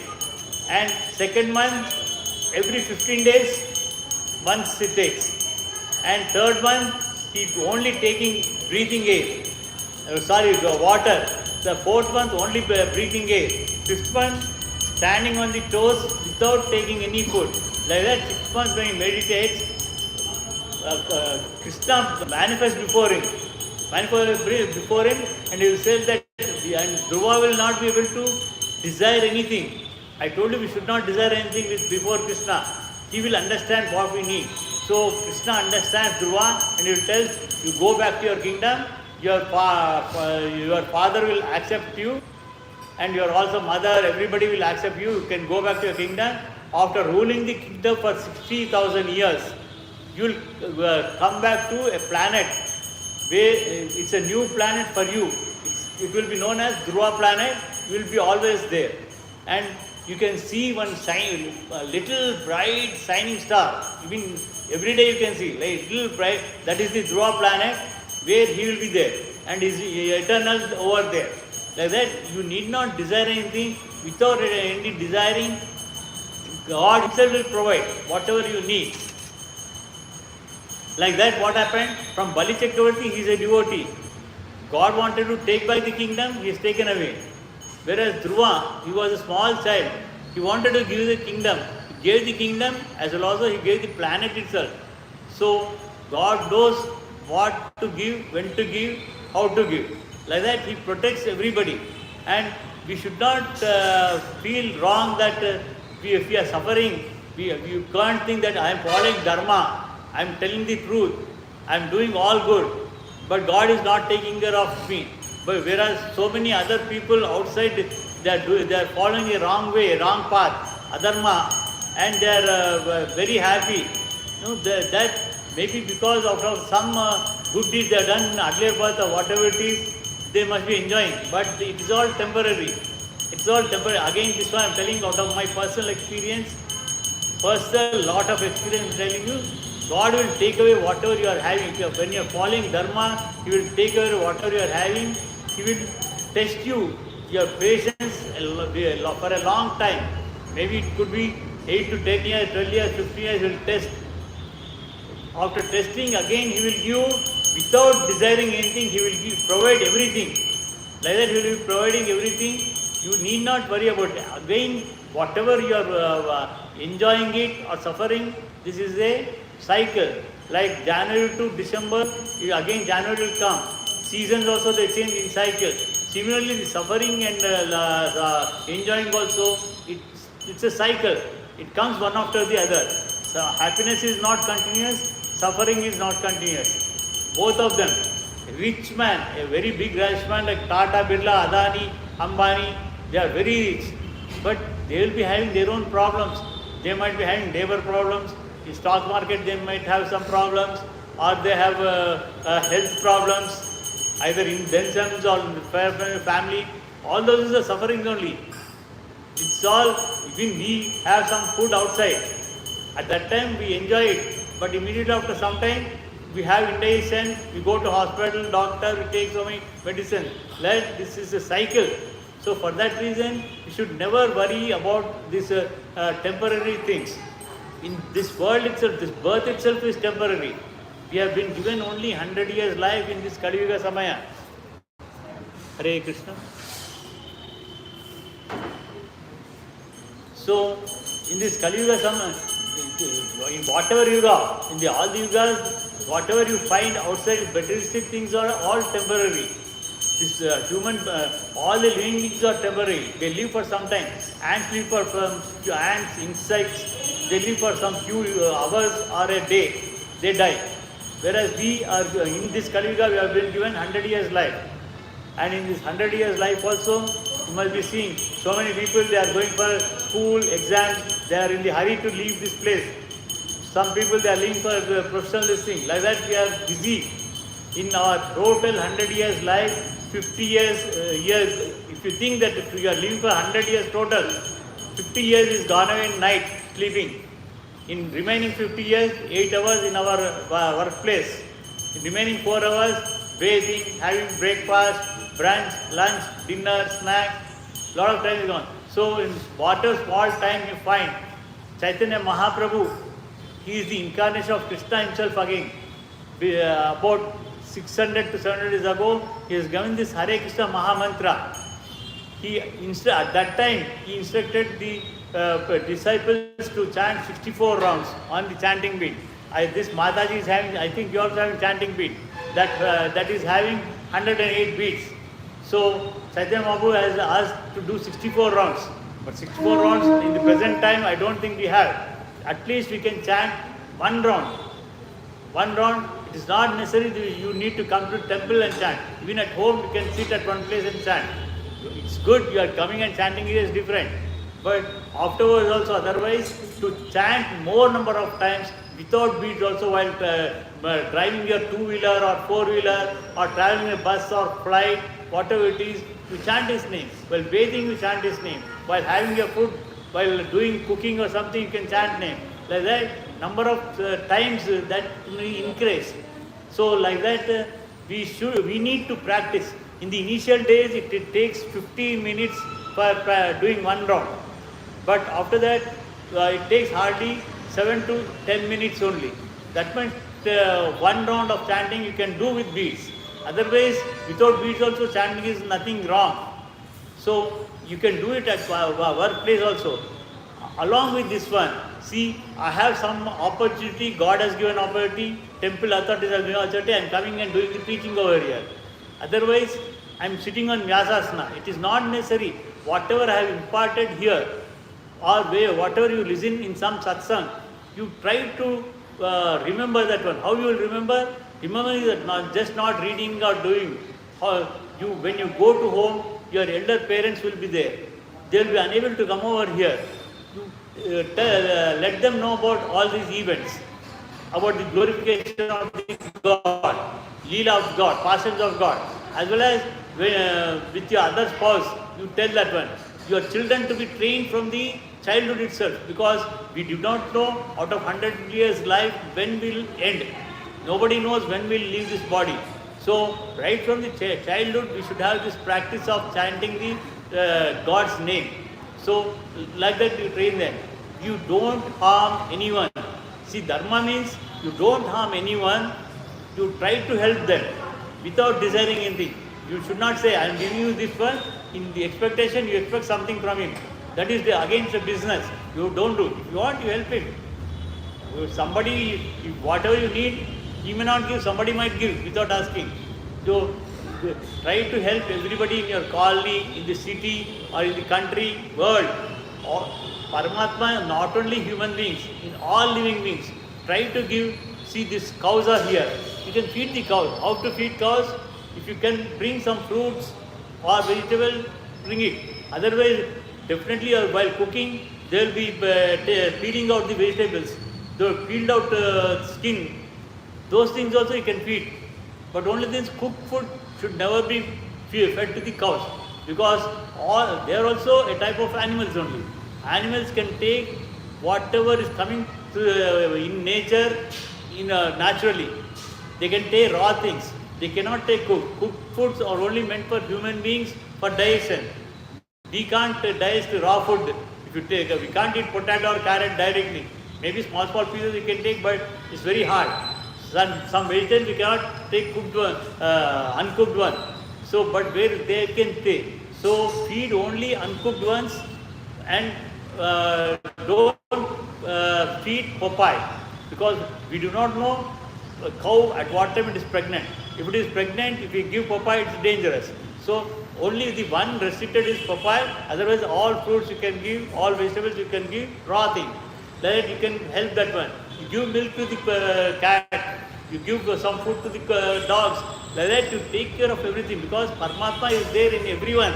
And second month, every 15 days, once he takes. And third month, he only taking breathing air. Water. The fourth month, only breathing air. Fifth month, standing on the toes without taking any food. Like that, 6 months when he meditates, Krishna manifests before him. And he will say that and Dhruva will not be able to desire anything. I told you we should not desire anything before Krishna. He will understand what we need. So Krishna understands Dhruva and he will tell, you go back to your kingdom, your father will accept you, and your also mother, everybody will accept you. You can go back to your kingdom. After ruling the kingdom for 60,000 years, you will come back to a planet where it's a new planet for you. It will be known as Dhruva planet. You will be always there. And you can see one little bright shining star. Even every day you can see, like little bright, that is the Dhruva planet where he will be there. And is eternal over there. Like that, you need not desire anything. Without any desiring, God himself will provide whatever you need. Like that, what happened? From Bali Chakravarti, he is a devotee. God wanted to take back the kingdom, he is taken away. Whereas Dhruva, he was a small child. He wanted to give the kingdom. He gave the kingdom as well also he gave the planet itself. So God knows what to give, when to give, how to give. Like that, he protects everybody. And we should not feel wrong that if we are suffering, you can't think that I am following Dharma, I am telling the truth, I am doing all good, but God is not taking care of me. But whereas so many other people outside, they are following a wrong way, a wrong path, adharma, and they are very happy. That maybe because of some good deeds they have done in earlier birth or whatever it is, they must be enjoying. But it is all temporary. It's all temporary. Again, this one I am telling out of my personal experience. Lot of experience telling you, God will take away whatever you are having. When you are following Dharma, He will take away whatever you are having. He will test you, your patience for a long time. Maybe it could be 8 to 10 years, 12 years, 15 years, He will test. After testing, again He will give without desiring anything, He will provide everything. Like that, He will be providing everything. You need not worry about it. Again, whatever you are enjoying it or suffering, this is a cycle. Like January to December, again January will come. Seasons also they change in cycle. Similarly, the suffering and enjoying also, it's a cycle. It comes one after the other. So happiness is not continuous, suffering is not continuous. Both of them. A rich man, a very big rich man like Tata, Birla, Adani, Ambani, they are very rich. But they will be having their own problems. They might be having labor problems. In stock market, they might have some problems, or they have health problems, either in themselves or in the family. All those are sufferings only. It's all, even we have some food outside. At that time, we enjoy it. But immediately after some time, we have indigestion, we go to hospital, doctor, we take so many medicine. Like this is a cycle. So for that reason, we should never worry about these temporary things. In this world itself, this birth itself is temporary. We have been given only 100 years life in this Kali Yuga Samaya. Hare Krishna. So, in this Kali Yuga Samaya, in whatever yuga, in all the yugas, whatever you find outside, materialistic things are all temporary. This all the living beings are temporary. They live for some time. Ants live for ants, insects, they live for some few hours or a day. They die. Whereas we are in this Kali Yuga, we have been given 100 years life. And in this 100 years life also, you must be seeing so many people, they are going for school, exams, they are in the hurry to leave this place. Some people, they are leaving for professional listing. Like that, we are busy. In our total 100 years life, 50 years, if you think that if you are living for 100 years total, 50 years is gone away in night, sleeping. In remaining 50 years, 8 hours in our workplace. In remaining 4 hours, bathing, having breakfast, brunch, lunch, dinner, snack, lot of time is gone. So in whatever small time you find, Chaitanya Mahaprabhu, he is the incarnation of Krishna himself again. About 600 to 700 years ago, he has given this Hare Krishna Maha Mantra. At that time, he instructed the disciples to chant 64 rounds on the chanting beat. This Mataji is having, I think you also having chanting beat. That is having 108 beats. So Chaitanya Mahaprabhu has asked to do 64 rounds. But 64 rounds in the present time, I don't think we have. At least we can chant one round. One round, it is not necessary that you need to come to temple and chant. Even at home, you can sit at one place and chant. It's good, you are coming and chanting, it is different. But afterwards also, otherwise, to chant more number of times without beats also while driving your two-wheeler or four-wheeler or traveling a bus or flight, whatever it is, you chant His name. While bathing, you chant His name. While having your food, while doing cooking or something, you can chant name. Like that, number of times that may increase. So like that, we need to practice. In the initial days, it takes 15 minutes for doing one round. But after that, it takes hardly 7 to 10 minutes only. That means one round of chanting you can do with beads. Otherwise, without beads also chanting is nothing wrong. So you can do it at workplace also. Along with this one, see, I have some opportunity, God has given opportunity, temple authorities have given opportunity, I am coming and doing the preaching over here. Otherwise, I am sitting on Vyasasana. It is not necessary. Whatever I have imparted here, or whatever you listen in some satsang, you try to remember that one. How you will remember? Remember is that not reading or doing. When you go to home, your elder parents will be there. They will be unable to come over here. Let them know about all these events, about the glorification of the God, Leela of God, pastimes of God, as well as with your other spouse, you tell that one. Your children to be trained from the childhood itself, because we do not know out of 100 years life when will end. Nobody knows when we'll leave this body. So right from the childhood we should have this practice of chanting the God's name. So like that you train them. You don't harm anyone. See, dharma means you don't harm anyone. You try to help them without desiring anything. You should not say, I am giving you this one. In the expectation, you expect something from him. That is against the business. You don't do. If you want, you help him. Somebody, whatever you need, he may not give, somebody might give without asking. So try to help everybody in your colony, in the city, or in the country, world. Paramatma, not only human beings, in all living beings. Try to give. See, these cows are here. You can feed the cows. How to feed cows? If you can bring some fruits or vegetable, bring it. Otherwise, definitely while cooking, they will be peeling out the vegetables. They will peel out skin. Those things also you can feed. But only this cooked food should never be fed to the cows, because they are also a type of animals only. Animals can take whatever is coming in nature, naturally. They can take raw things. They cannot take cooked. Cooked foods are only meant for human beings for digestion. We can't digest raw food. If you take, we can't eat potato or carrot directly. Maybe small pieces you can take, but it's very hard. Some vegetables we cannot take cooked one, uncooked one. So, but where they can take. So feed only uncooked ones, and don't feed Popeye, because we do not know a cow at what time it is pregnant. If it is pregnant, if we give Popeye, it's dangerous. So only the one restricted is Popeye. Otherwise, all fruits you can give, all vegetables you can give, raw thing. That you can help that one. You give milk to the cat. You give some food to the dogs. Like that you take care of everything, because Paramatma is there in everyone.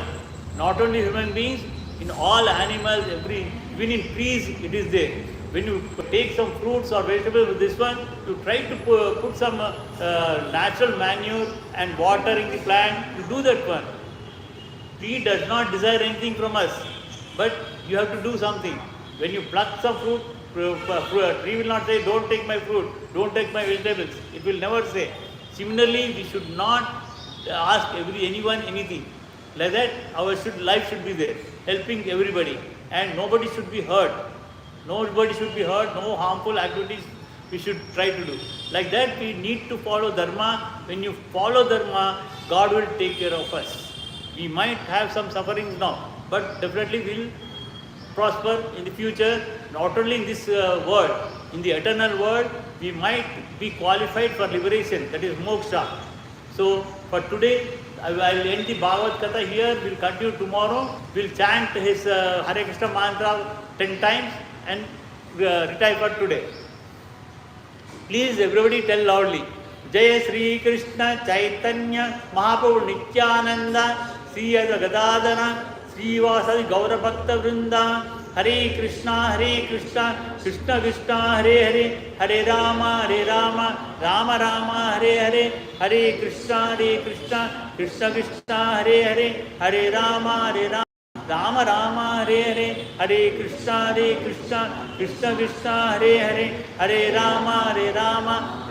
Not only human beings, in all animals, even in trees it is there. When you take some fruits or vegetables with this one, you try to put some natural manure and water in the plant. You do that one. Tree does not desire anything from us, but you have to do something. When you pluck some fruit, tree will not say, don't take my fruit, don't take my vegetables. It will never say. Similarly, we should not ask anyone anything. Like that, our life should be there, helping everybody, and nobody should be hurt. Nobody should be hurt, no harmful activities we should try to do. Like that, we need to follow Dharma. When you follow Dharma, God will take care of us. We might have some sufferings now, but definitely we will prosper in the future, not only in this world, in the eternal world, we might be qualified for liberation, that is moksha. So, for today, I will end the Bhagavath Katha here. We will continue tomorrow. We will chant his Hare Krishna mantra 10 times and retire for today. Please, everybody tell loudly. Jai Sri Krishna Chaitanya Mahaprabhu Nityananda Sri Gadadara Sri Vasadi Gaura Bhakta Vrinda Hare Krishna Krishna Krishna Hare Hare Hare Rama Rama Rama Hare Hare Hare Krishna Krishna Krishna Hare Hare Hare Rama Ram Ram Hare Hare, Hare Krishna Krishna Krishna Hare Hare, Hare Ram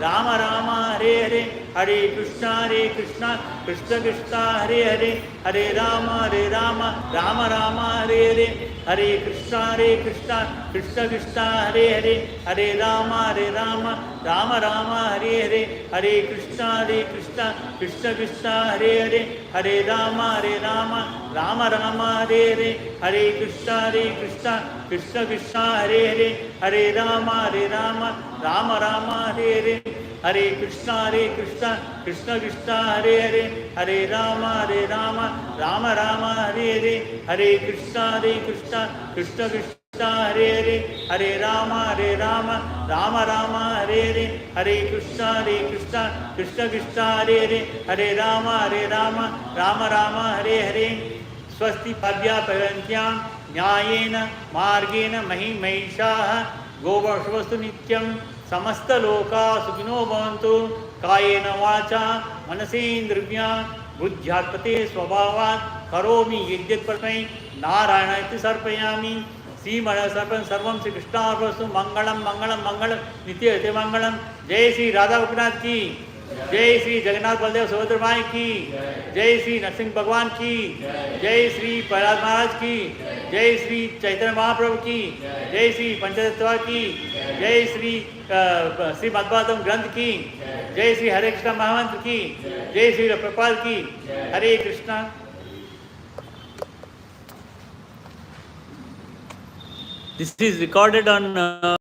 Ram Ram Hare Hare, Hare Krishna Krishna Krishna Hare Hare, Hare Ram Ram Ram Hare Hare, Hare Krishna Krishna Krishna Hare Hare, Hare Ram Ram Ram Hare Hare, Hare Krishna Krishna Krishna Hare Hare, Hare Ram Ram Ram Hare Hare, Hare Krishna Krishna Krishna Hare Hare, Hare Ram Ram Ram Hare Hare, Hare Krishna Krishna Krishna Hare Hare, Hare Ram Ram Ram Hare Hare, Hare Krishna Krishna Krishna Hare Hare, Hare Ram Ram Ram Hare Hare, Hare Krishna Krishna Krishna Hare Hare, Hare Ram Ram Ram Hare हरे। स्वस्ति पद्यापयन्त्यां न्यायेन मार्गेण महिमैषाः गोवशवस्तु नित्यं समस्तलोका सुखिनो भवन्तु। कायेन वाचा मनसेन्द्रिया बुद्ध्यात्मते स्वभावात् करोमि यद्यत् परमै नारायण इति सर्पयामि। श्रीमणसर्पं सर्वं श्रीकृष्णार्पणमस्तु। मंगलम मंगलम मंगलम नित्य मंगलम। जय श्री राधा गोपीनाथ की, जय श्री जगन्नाथ बलदेव सुभद्रा माई की, जय श्री नरसिंह भगवान की, जय श्री प्रहलाद महाराज की, जय श्री चैतन्य महाप्रभु की, जय श्री पंचतत्व की, जय श्री श्री मद्भागवतम ग्रंथ की, जय श्री हरे कृष्ण महामंत्र की, जय श्री प्रपाल की। हरे Krishna. This is recorded on